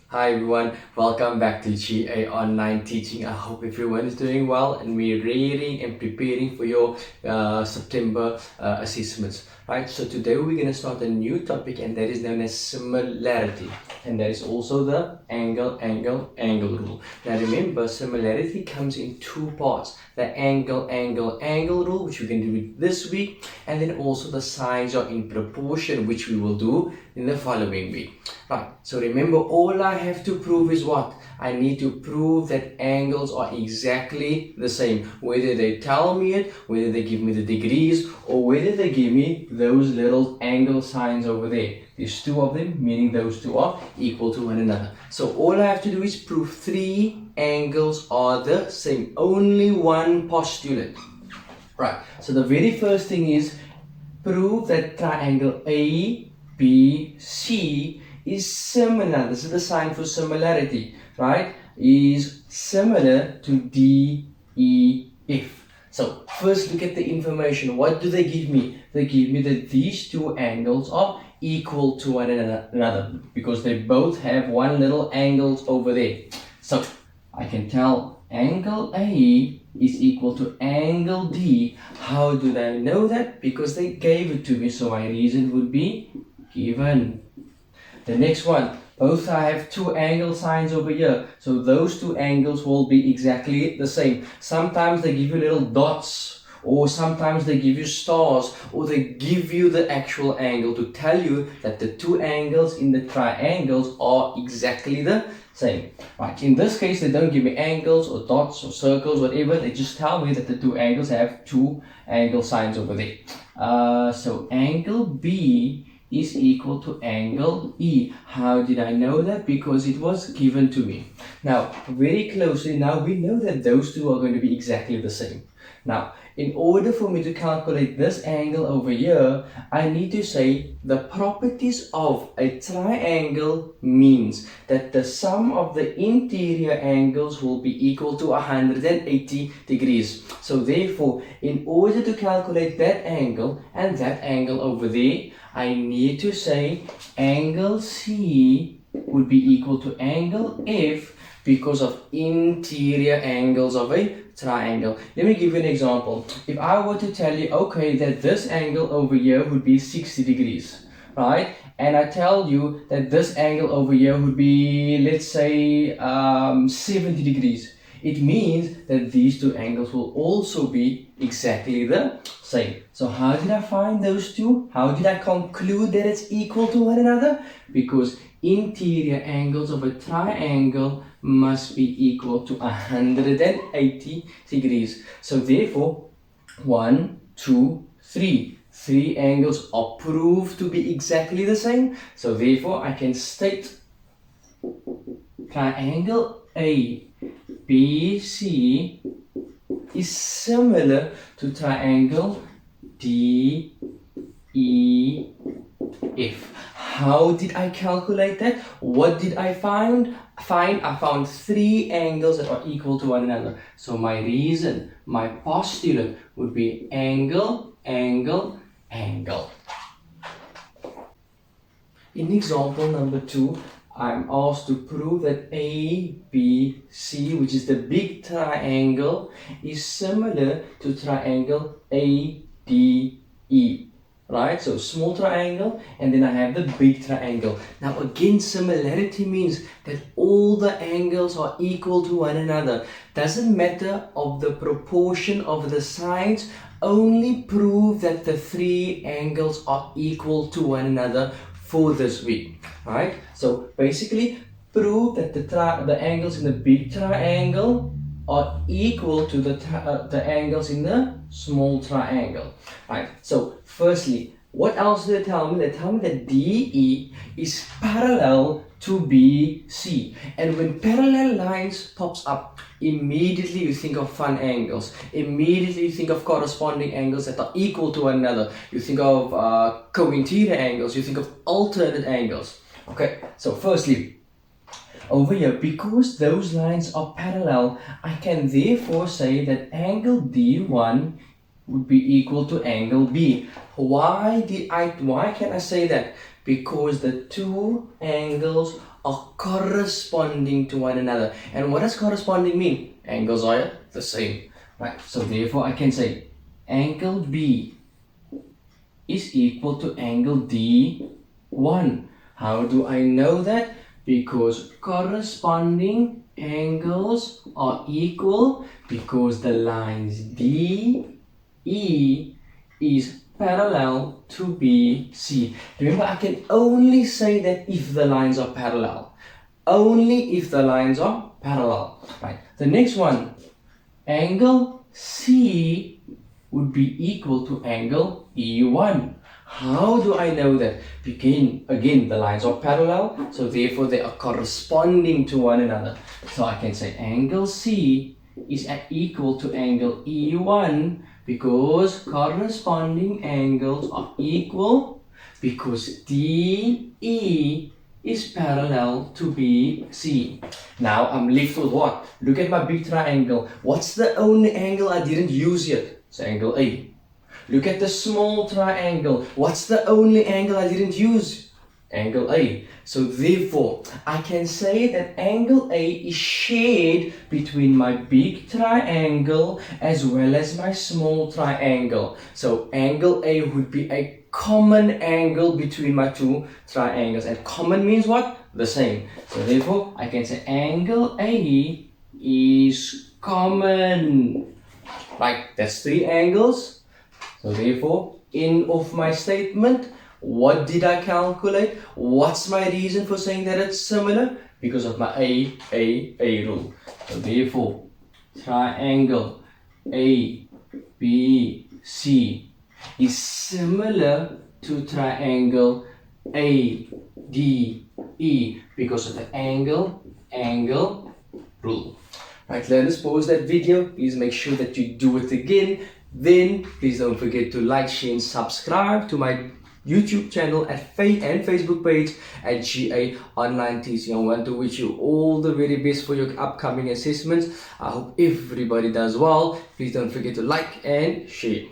Hi everyone, welcome back to GA Online Teaching. I hope everyone is doing well and we're ready and preparing for your September assessments. Right, so today we're going to start a new topic and that is known as similarity. And that is also the angle rule. Now remember, similarity comes in two parts. The angle rule, which we can do this week, and then also the sides are in proportion, which we will do in the following week. Right, so remember, all I have to prove is what? I need to prove that angles are exactly the same. Whether they tell me it, whether they give me the degrees, or whether they give me those little angle signs over there. There's two of them, meaning those two are equal to one another. So all I have to do is prove three angles are the same. Only one postulate. Right, so the very first thing is prove that triangle ABC is similar. This is the sign for similarity, right? Is similar to DEF. So first look at the information. What do they give me? They give me that these two angles are equal to one another because they both have one little angles over there. So I can tell angle A is equal to angle D. How do I know that? Because they gave it to me, so my reason would be given. The next one, both I have two angle signs over here, so those two angles will be exactly the same. Sometimes they give you little dots, or sometimes they give you stars, or they give you the actual angle to tell you that the two angles in the triangles are exactly the same. Right, in this case they don't give me angles or dots or circles, whatever. They just tell me that the two angles have two angle signs over there. So angle B is equal to angle E. How did I know that? Because it was given to me. Now, very closely, now we know that those two are going to be exactly the same. Now, in order for me to calculate this angle over here, I need to say the properties of a triangle means that the sum of the interior angles will be equal to 180 degrees. So therefore, in order to calculate that angle and that angle over there, I need to say angle C would be equal to angle F because of interior angles of a triangle. Let me give you an example. If I were to tell you, okay, that this angle over here would be 60 degrees, right? And I tell you that this angle over here would be, let's say, 70 degrees. It means that these two angles will also be exactly the same. So how did I find those two? How did I conclude that it's equal to one another? Because interior angles of a triangle must be equal to 180 degrees. So therefore, 1, 2, 3. Three angles are proved to be exactly the same. So therefore, I can state triangle ABC is similar to triangle DEF. How did I calculate that? What did I find? I found three angles that are equal to one another. So my reason, my postulate would be angle, angle, angle. In example number 2, I'm asked to prove that ABC, which is the big triangle, is similar to triangle ADE. Right, so small triangle and then I have the big triangle. Now again, similarity means that all the angles are equal to one another. Doesn't matter of the proportion of the sides, only prove that the three angles are equal to one another for this week. Right, so basically prove that the angles in the big triangle are equal to the angles in the small triangle. Right, so firstly, what else do they tell me? They tell me that DE is parallel to BC. And when parallel lines pops up, immediately you think of fun angles. Immediately you think of corresponding angles that are equal to one another. You think of co-interior angles. You think of alternate angles. Okay, so firstly, over here, because those lines are parallel, I can therefore say that angle D1 would be equal to angle B. Why can I say that? Because the two angles are corresponding to one another. And what does corresponding mean? Angles are the same, right? So therefore I can say angle B is equal to angle D1. How do I know that? Because corresponding angles are equal because the lines D, E is parallel to BC. Remember, I can only say that if the lines are parallel. Only if the lines are parallel. Right. The next one, angle C would be equal to angle E1. How do I know that? Again, the lines are parallel, so therefore they are corresponding to one another. So I can say angle C is equal to angle E1 because corresponding angles are equal because DE is parallel to BC. Now I'm left with what? Look at my big triangle. What's the only angle I didn't use yet? It's angle A. Look at the small triangle. What's the only angle I didn't use? Angle A. So therefore, I can say that angle A is shared between my big triangle as well as my small triangle. So angle A would be a common angle between my two triangles. And common means what? The same. So therefore, I can say angle A is common. Right, that's three angles. So therefore, end of my statement. What did I calculate? What's my reason for saying that it's similar? Because of my A rule. So therefore, triangle ABC is similar to triangle ADE because of the angle rule. Right, learners, pause that video. Please make sure that you do it again. Then please don't forget to like, share and subscribe to my YouTube channel and Facebook page at GA Online Teaching. I want to wish you all the very best for your upcoming assessments. I hope everybody does well. Please don't forget to like and share.